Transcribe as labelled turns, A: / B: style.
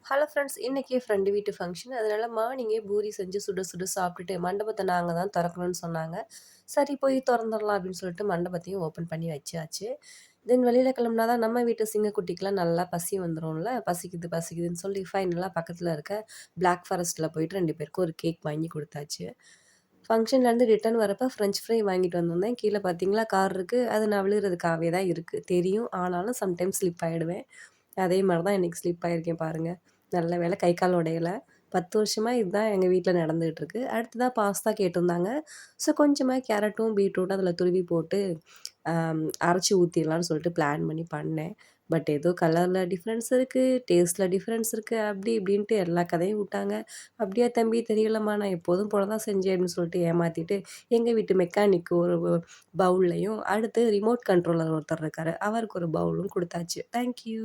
A: Hello friends, இன்னைக்கு friend வீட்டு function. அதனால மார்னிங்கே பூரி செஞ்சு சுட சுட சாப்பிட்டுட்டு மண்டபத்த நாங்க தான் தொறக்கணும்னு சொன்னாங்க. சரி போய் தொறந்துரலாம் அப்படின்னு சொல்லிட்டு மண்டபத்தையும் ஓப்பன் பண்ணி வச்சாச்சு. தென் வெளியில கிளம்புனா தான் நம்ம வீட்டு சிங்கக்குட்டிக்கெல்லாம் நல்லா பசி வந்துரும்ல. பசிக்குது பசிக்குதுன்னு சொல்லி ஃபைனலா பக்கத்துல இருக்க பிளாக் ஃபாரஸ்ட்ல போயிட்டு 2 பேருக்கும் ஒரு கேக் வாங்கி குடுத்தாச்சு. ஃபங்ஷன்லேருந்து ரிட்டர்ன் வரப்ப ஃப்ரெஞ்ச் ஃப்ரை வாங்கிட்டு வந்திருந்தேன். கீழ பார்த்தீங்களா கார் இருக்கு. அது நான் விழுறதுக்காகவே தான் இருக்கு. தெரியும். ஆனாலும் சம்டைம்ஸ் ஸ்லிப் ஆயிடுவேன். அதே மாரி தான் இன்னைக்கு ஸ்லிப் ஆயிருக்கேன் பாருங்க. நல்ல வேளை கை, கால் உடையல. 10 வருஷமா இதுதான் எங்க வீட்ல நடந்துகிட்டுருக்கு. அடுத்ததா பாஸ்தா கேட்டிருந்தாங்க. ஸோ கொஞ்சமா கேரட்டும், பீட்ரூட்டும் அதில துருவி போட்டு அரைச்சு ஊத்திடலான்னு சொல்லிட்டு பிளான் பண்ணி பண்ணேன். பட் ஏதோ கலர்ல டிஃப்ரென்ஸ் இருக்கு, டேஸ்ட்ல டிஃப்ரென்ஸ் இருக்கு, அப்படி இப்படின்ட்டு எல்லா கதையும் விட்டாங்க. "அப்படியா தம்பி தெரியலம்மா, நான் எப்போதும் போல தான் செஞ்சேன்" அப்படின்னு சொல்லிட்டு ஏமாத்திட்டு, எங்க வீட்டு மெக்கானிக்கு ஒரு பவுல்லையும், அடுத்து ரிமோட் கண்ட்ரோலர் ஒருத்தர் இருக்காரு. அவருக்கு ஒரு பவுலும் குடுத்தாச்சு. Thank you.